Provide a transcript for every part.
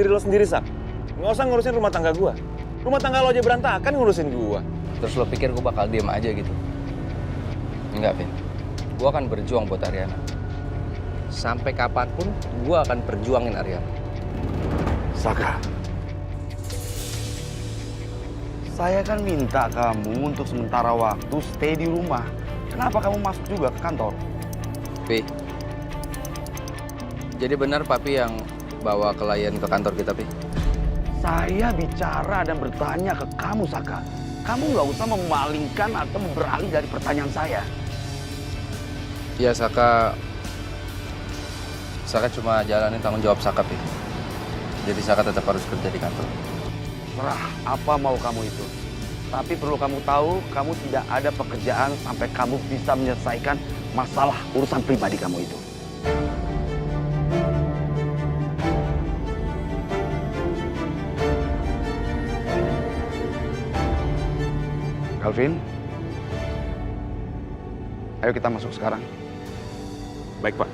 diri lo sendiri, Sak. Nggak usah ngurusin rumah tangga gua. Rumah tangga lo aja berantakan ngurusin gua. Terus lo pikir gue bakal diem aja gitu? Enggak, Vin. Gue akan berjuang buat Ariana. Sampai kapanpun, gue akan perjuangin Ariana. Saka, saya kan minta kamu untuk sementara waktu stay di rumah. Kenapa kamu masuk juga ke kantor? Pi, jadi benar Papi yang bawa klien ke kantor kita, Pi? Saya bicara dan bertanya ke kamu, Saka. Kamu nggak usah memalingkan atau beralih dari pertanyaan saya. Iya, Saka cuma jalanin tanggung jawab Saka, Pi. Jadi Saka tetap harus kerja di kantor. Serah apa mau kamu itu. Tapi perlu kamu tahu, kamu tidak ada pekerjaan sampai kamu bisa menyelesaikan masalah urusan pribadi kamu itu. Calvin, ayo kita masuk sekarang. Baik, Pak.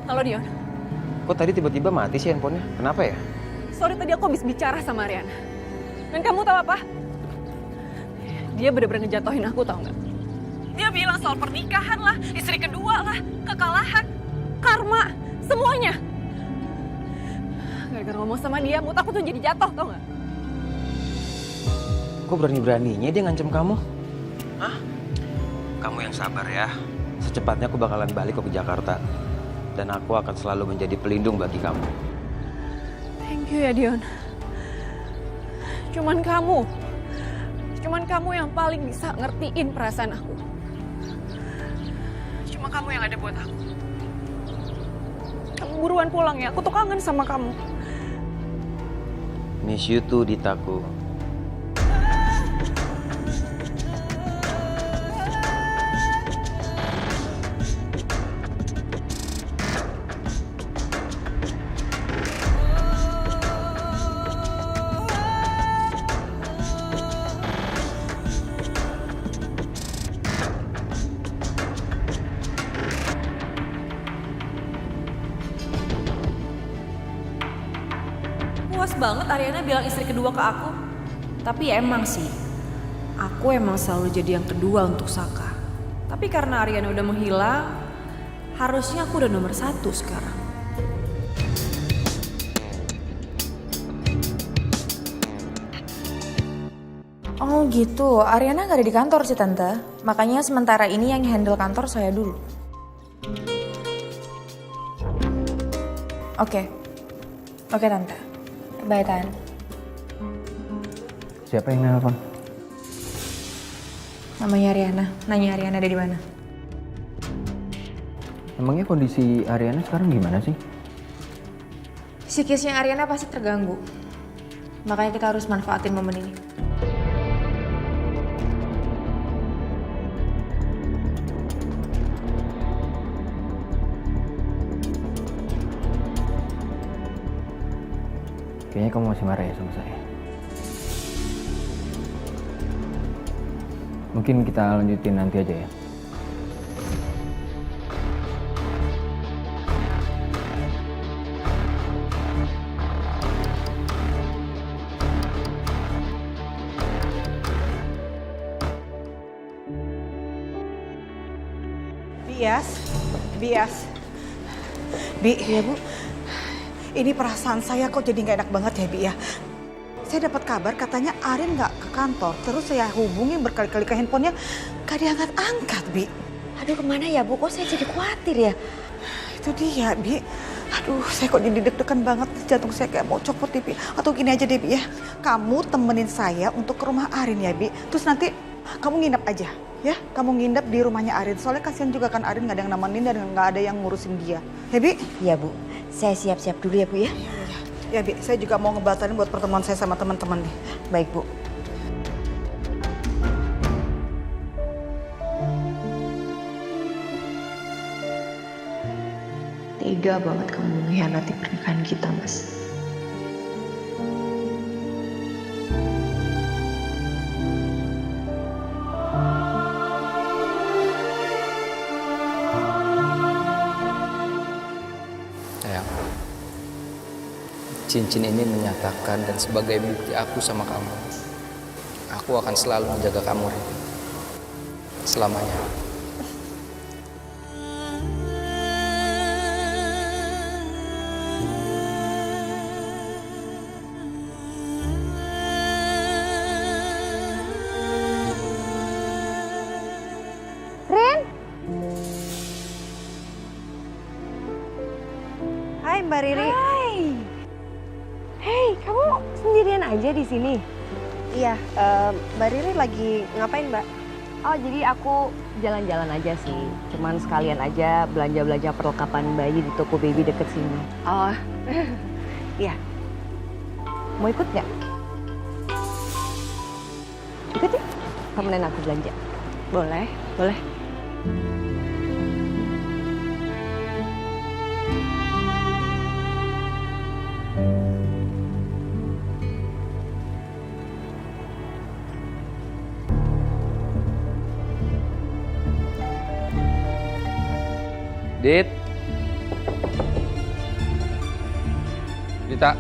Halo Dion, Kok tadi tiba-tiba mati sih handphonenya? Kenapa ya? sorry tadi aku habis bicara sama Ariana. Dan kamu tahu apa? Dia bener-bener ngejatohin aku, tahu nggak? Dia bilang soal pernikahan lah, istri kedua lah, kekalahan, karma, semuanya. Gara-gara ngomong sama dia, mood aku tuh jadi jatuh, tau nggak? Kok berani-beraninya dia ngancam kamu? Hah? Kamu yang sabar ya. Secepatnya aku bakalan balik ke Jakarta. Dan aku akan selalu menjadi pelindung bagi kamu. Thank you ya Dion. Cuman kamu yang paling bisa ngertiin perasaan aku. Cuma kamu yang ada buat aku. Kamu buruan pulang ya, aku tuh kangen sama kamu. Miss you too, Ditaku. Puas banget Ariana bilang istri kedua ke aku. Tapi ya emang sih, aku emang selalu jadi yang kedua untuk Saka. Tapi karena Ariana udah menghilang, harusnya aku udah nomor 1 sekarang. Oh gitu, Ariana gak ada di kantor sih Tante. Makanya sementara ini yang handle kantor saya dulu. Oke Tante. Bye Tan. Siapa yang nelpon? Namanya Ariana. Nanya Ariana ada di mana? Emangnya kondisi Ariana sekarang gimana sih? Psikisnya Ariana pasti terganggu. Makanya kita harus manfaatin momen ini. Kayaknya kamu masih marah ya sama saya. Mungkin kita lanjutin nanti aja ya. Bias. Bi. Iya, Bu. Ini perasaan saya kok jadi nggak enak banget ya, Bi ya. Saya dapat kabar katanya Arin nggak ke kantor. Terus saya hubungi berkali-kali ke handphonenya, nggak diangkat-angkat, Bi. Aduh, kemana ya, Bu? Kok saya jadi khawatir ya? Itu dia, Bi. Aduh, saya kok jadi deg-degan banget. Jantung saya kayak mau copot, Bi. Atau gini aja deh, Bi ya. Kamu temenin saya untuk ke rumah Arin ya, Bi. Terus nanti kamu nginep aja. Ya, kamu nginep di rumahnya Arin. Soalnya kasihan juga kan Arin nggak ada yang nemenin dan nggak ada yang ngurusin dia. Ya, Bi? Iya, Bu. Saya siap-siap dulu ya, Bu ya. Ya, Bi. Saya juga mau ngebatalin buat pertemuan saya sama teman-teman nih. Baik, Bu. Tega banget kamu mengkhianati pernikahan kita, Mas. Sayang, cincin ini menyatakan dan sebagai bukti aku sama kamu. Aku akan selalu menjaga kamu, Rin. Selamanya. Hai Mbak Riri. Hai. Hei, kamu sendirian aja di sini? Iya, Mbak Riri lagi ngapain, Mbak? Oh, jadi aku jalan-jalan aja sih. Cuman sekalian aja belanja-belanja perlengkapan bayi di toko baby deket sini. Oh, iya. Mau ikut nggak? Ikut ya? Temenin aku belanja. Boleh, boleh. Dit. Dita.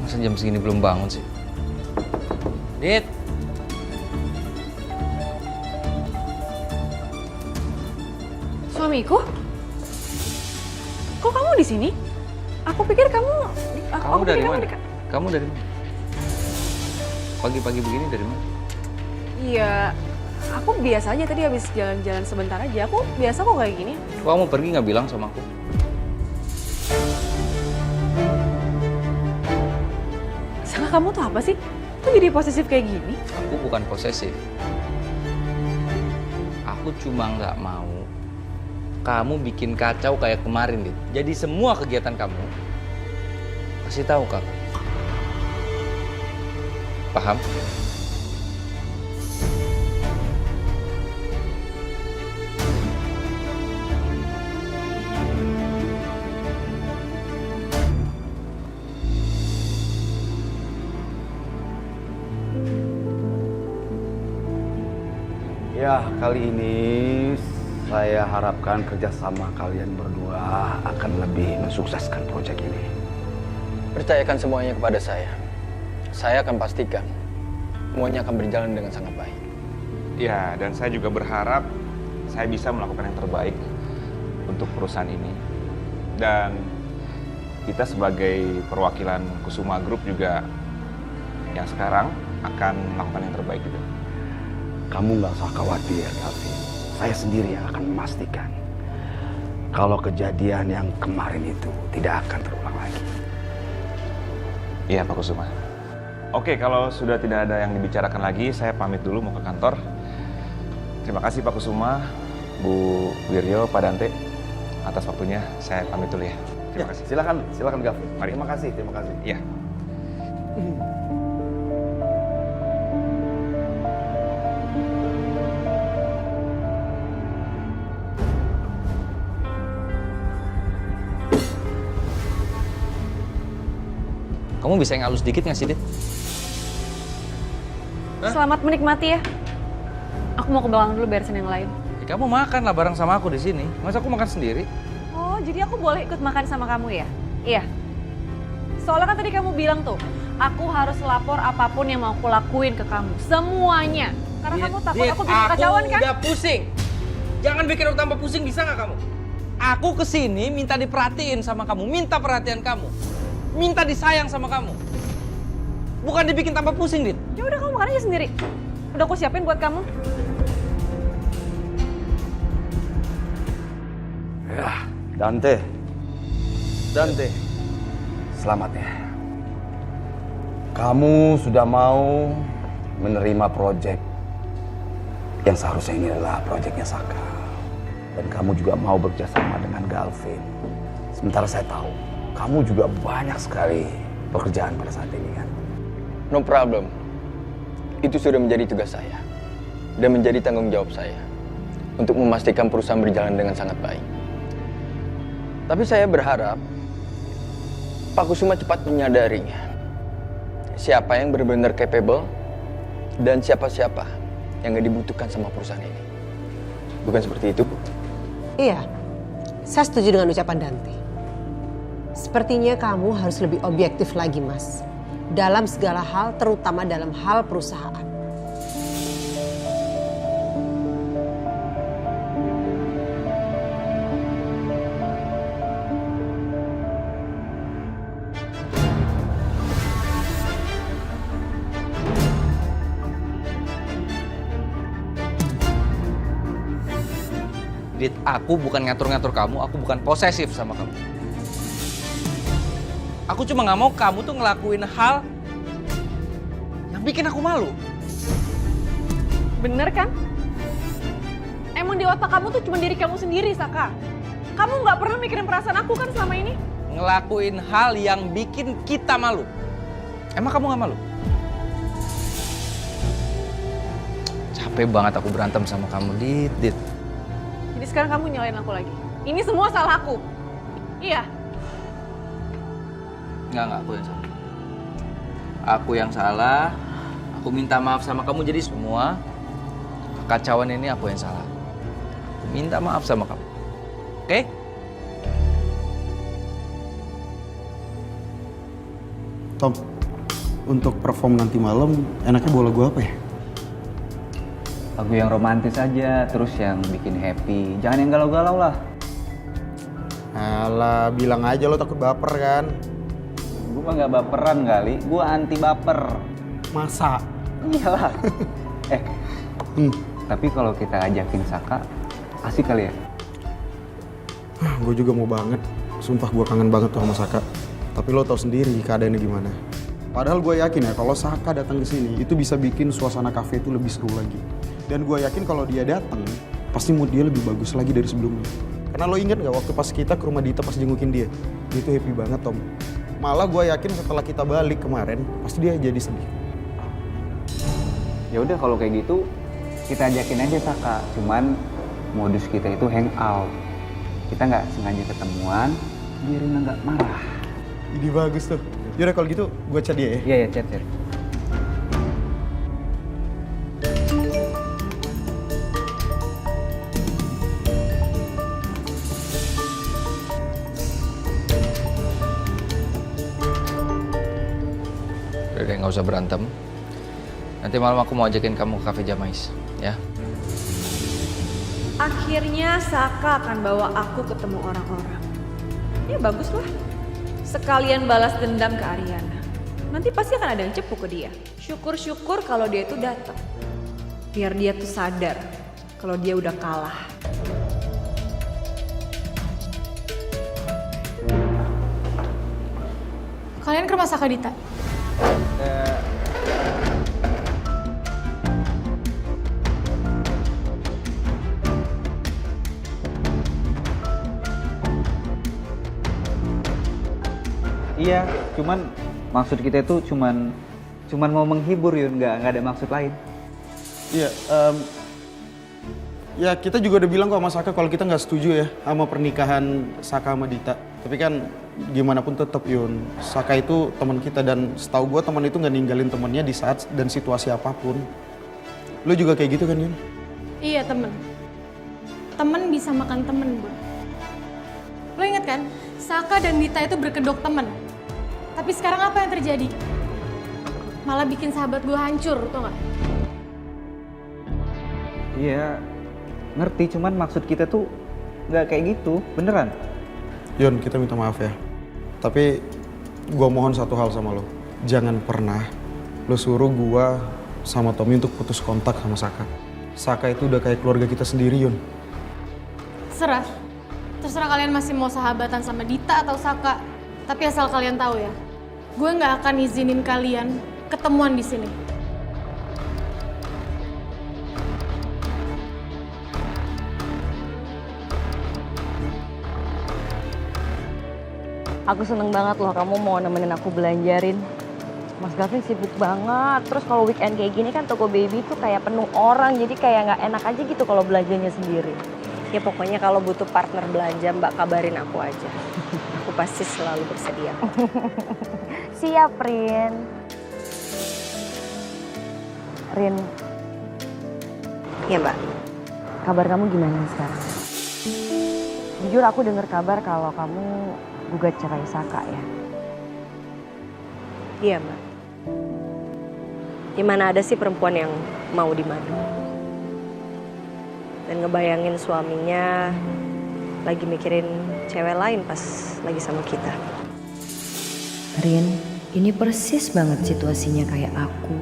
Masa jam segini belum bangun sih? Dit. Suamiku? Kok kamu di sini? Aku pikir kamu... Kamu dari mana? Kamu dari mana? Pagi-pagi begini dari mana? Iya, aku biasa aja tadi habis jalan-jalan sebentar aja. Aku biasa kok kayak gini. Kamu pergi nggak bilang sama aku? Salah kamu tuh apa sih? Kok jadi posesif kayak gini? Aku bukan posesif. Aku cuma nggak mau kamu bikin kacau kayak kemarin, Dit. Jadi semua kegiatan kamu kasih tahu Kak. Paham? Ya, kali ini saya harapkan kerjasama kalian berdua akan lebih mensukseskan proyek ini. Percayakan semuanya kepada saya. Saya akan pastikan semuanya akan berjalan dengan sangat baik. Ya, dan saya juga berharap saya bisa melakukan yang terbaik untuk perusahaan ini. Dan kita sebagai perwakilan Kusuma Group juga yang sekarang akan melakukan yang terbaik juga. Kamu nggak usah khawatir, Calvin. Saya sendiri yang akan memastikan kalau kejadian yang kemarin itu tidak akan terulang lagi. Iya, Pak Kusuma. Oke, kalau sudah tidak ada yang dibicarakan lagi, saya pamit dulu mau ke kantor. Terima kasih Pak Kusuma, Bu Wiryo, Pak Dante, atas waktunya. Saya pamit dulu ya. Terima kasih. Silakan Gavin. Mari. Terima kasih. Iya. Kamu bisa ngalus dikit nggak sih, Dit? Selamat menikmati ya. Aku mau ke belakang dulu beresin yang lain. Ya, kamu makan lah bareng sama aku di sini. Masa aku makan sendiri? Oh, jadi aku boleh ikut makan sama kamu ya? Iya. Soalnya kan tadi kamu bilang tuh, aku harus lapor apapun yang mau aku lakuin ke kamu. Semuanya. Karena kamu takut aku bikin kekacauan kan? Aku udah pusing. Jangan bikin aku tambah pusing, bisa nggak kamu? Aku kesini minta diperhatiin sama kamu, minta perhatian kamu. Minta disayang sama kamu. Bukan dibikin tambah pusing, Dit. Ya udah kamu makan aja sendiri. Udah aku siapin buat kamu. Ya, Dante. Selamat ya. Kamu sudah mau menerima proyek yang seharusnya ini adalah proyeknya Saka. Dan kamu juga mau bekerjasama dengan Galvin. Sementara saya tahu kamu juga banyak sekali pekerjaan pada saat ini kan? No problem. Itu sudah menjadi tugas saya. Dan menjadi tanggung jawab saya. untuk memastikan perusahaan berjalan dengan sangat baik. Tapi saya berharap Pak Kusuma cepat menyadari siapa yang benar-benar capable dan siapa-siapa yang gak dibutuhkan sama perusahaan ini. Bukan seperti itu, Bu? Iya, saya setuju dengan ucapan Dante. Sepertinya kamu harus lebih objektif lagi, Mas. Dalam segala hal, terutama dalam hal perusahaan. Dit, aku bukan ngatur-ngatur kamu, aku bukan posesif sama kamu. Aku cuma nggak mau kamu tuh ngelakuin hal yang bikin aku malu. Bener kan? Emang di otak kamu tuh cuma diri kamu sendiri, Saka. Kamu nggak pernah mikirin perasaan aku kan selama ini? Ngelakuin hal yang bikin kita malu. Emang kamu nggak malu? Capek banget aku berantem sama kamu, Dit. Jadi sekarang kamu nyalain aku lagi. Ini semua salah aku. Iya. Enggak, aku yang salah. Aku yang salah. Aku minta maaf sama kamu, jadi semua kekacauan ini aku yang salah. Aku minta maaf sama kamu. Oke? Tom, untuk perform nanti malam, enaknya bola gua apa ya? Lagu yang romantis aja, terus yang bikin happy. Jangan yang galau-galau lah. Alah, bilang aja lo takut baper kan? Gue mah gak baperan kali, gue anti baper. Masa? Iyalah. Tapi kalau kita ajakin Saka, asik kali ya? Gue juga mau banget. Sumpah gue kangen banget tuh sama Saka. Tapi lo tau sendiri keadaannya gimana. Padahal gue yakin ya kalau Saka datang ke sini itu bisa bikin suasana kafe itu lebih seru lagi. Dan gue yakin kalau dia datang pasti mood dia lebih bagus lagi dari sebelumnya. Karena lo inget gak waktu pas kita ke rumah Dita pas jengukin dia? Dia tuh happy banget, Tom. Malah gue yakin setelah kita balik kemarin pasti dia jadi sedih. Ya udah kalau kayak gitu kita ajakin aja Saka. Cuman modus kita itu hangout. Kita nggak sengaja ketemuan biar Rina nggak marah. Ide bagus tuh. Yaudah kalau gitu gue chat dia ya. Iya, chat. Udah, nggak usah berantem. Nanti malam aku mau ajakin kamu ke Cafe Jamais, ya. Akhirnya Saka akan bawa aku ketemu orang-orang. Ya bagus lah. Sekalian balas dendam ke Ariana. Nanti pasti akan ada yang cepu ke dia. Syukur-syukur kalau dia itu datang. Biar dia tuh sadar kalau dia udah kalah. Kalian ke rumah Saka Dita? Iya, cuman maksud kita itu cuman mau menghibur Yun, nggak ada maksud lain. Iya, ya kita juga udah bilang kok sama Saka kalau kita nggak setuju ya sama pernikahan Saka sama Dita. Tapi kan gimana pun tetap Yun, Saka itu teman kita dan setahu gue teman itu nggak ninggalin temennya di saat dan situasi apapun. Lu juga kayak gitu kan Yun? Iya temen. Temen bisa makan temen, Bun. Lo inget kan, Saka dan Dita itu berkedok temen. Tapi sekarang apa yang terjadi? Malah bikin sahabat gue hancur, tau gak? Iya, ngerti. Cuman maksud kita tuh nggak kayak gitu, beneran. Yun, kita minta maaf ya. Tapi gue mohon satu hal sama lo. Jangan pernah lo suruh gue sama Tommy untuk putus kontak sama Saka. Saka itu udah kayak keluarga kita sendiri, Yun. Terserah kalian masih mau sahabatan sama Dita atau Saka. Tapi asal kalian tahu ya, gue nggak akan izinin kalian ketemuan di sini. Aku seneng banget loh kamu mau nemenin aku belanjarin. Mas Gavin sibuk banget. Terus kalau weekend kayak gini kan toko baby tuh kayak penuh orang. Jadi kayak nggak enak aja gitu kalau belanjanya sendiri. Ya pokoknya kalau butuh partner belanja Mbak kabarin aku aja. Aku pasti selalu bersedia. Siap, Rin. Rin. Ya Mbak, kabar kamu gimana sekarang? Jujur aku dengar kabar kalau kamu gugat cerai Saka ya? Iya Mbak. Gimana ada sih perempuan yang mau dimadu? Dan ngebayangin suaminya lagi mikirin cewek lain pas lagi sama kita. Rin, ini persis banget situasinya kayak aku,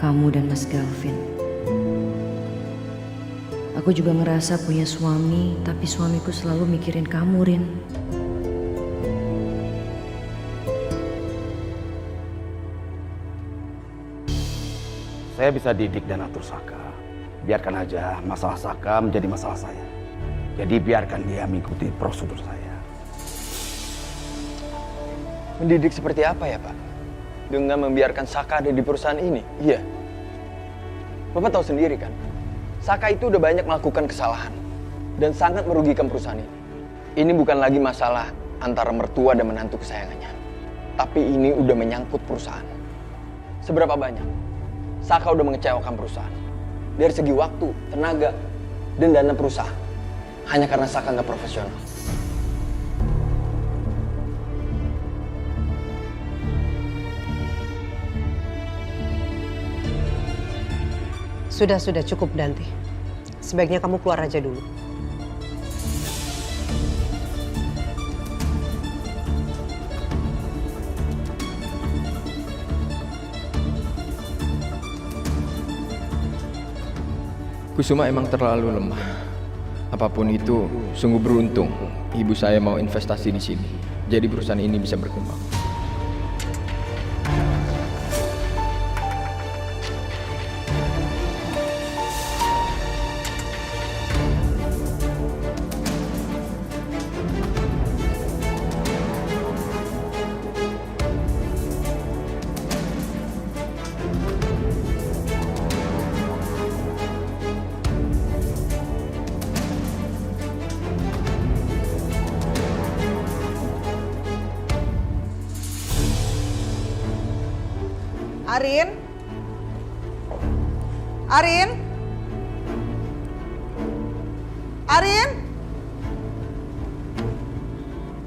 kamu dan Mas Galvin. Aku juga ngerasa punya suami, tapi suamiku selalu mikirin kamu, Rin. Saya bisa didik dan atur Saka. Biarkan aja masalah Saka menjadi masalah saya. Jadi biarkan dia mengikuti prosedur saya. Mendidik seperti apa ya Pak? Dengan membiarkan Saka ada di perusahaan ini? Iya. Bapak tahu sendiri kan, Saka itu udah banyak melakukan kesalahan dan sangat merugikan perusahaan ini. Ini bukan lagi masalah antara mertua dan menantu kesayangannya. Tapi ini udah menyangkut perusahaan. Seberapa banyak Saka udah mengecewakan perusahaan dari segi waktu, tenaga, dan dana perusahaan hanya karena Saka nggak profesional. Sudah cukup Danti. Sebaiknya kamu keluar aja dulu. Kusuma emang terlalu lemah. Apapun itu, sungguh beruntung ibu saya mau investasi di sini. Jadi perusahaan ini bisa berkembang. Arin? Arin? Arin?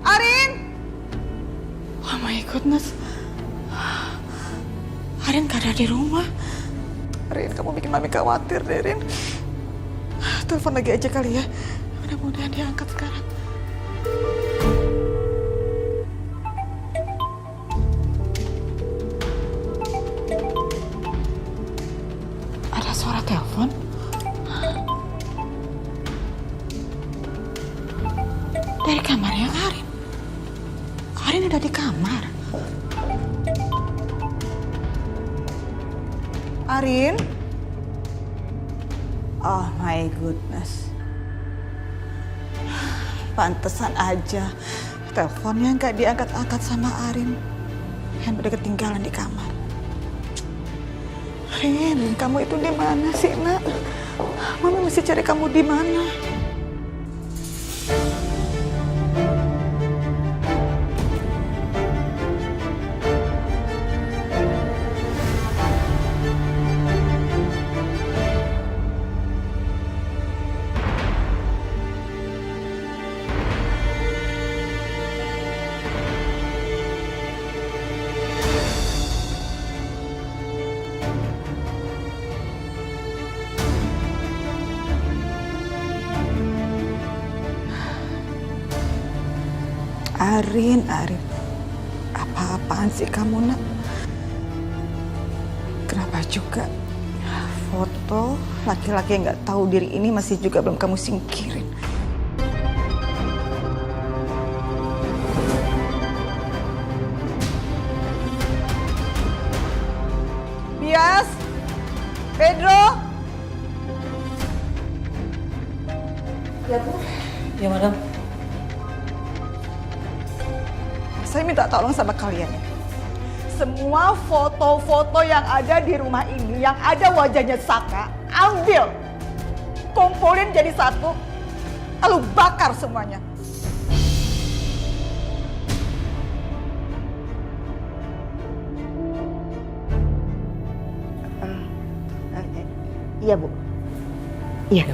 Arin? Oh my goodness. Arin gak ada di rumah. Arin, kamu bikin mami khawatir deh, Arin. Telepon lagi aja kali ya. Mudah-mudahan dia angkat sekarang. Ada suara telepon. Dari kamarnya Arin. Arin ada di kamar. Arin? Oh my goodness. Pantesan aja teleponnya nggak diangkat-angkat sama Arin. Yang udah ketinggalan di kamar. Rin, kamu itu di mana sih, Nak? Mama mesti cari kamu di mana. Arin, apa-apaan sih kamu, Nak? Kenapa juga foto laki-laki yang nggak tahu diri ini masih juga belum kamu singkirin? Bias, Pedro. Ya, Bu. Ya, Madam. Saya minta tolong sama kalian. semua foto-foto yang ada di rumah ini, yang ada wajahnya Saka, ambil. Kumpulin jadi satu, lalu bakar semuanya. Iya, Bu. Iya.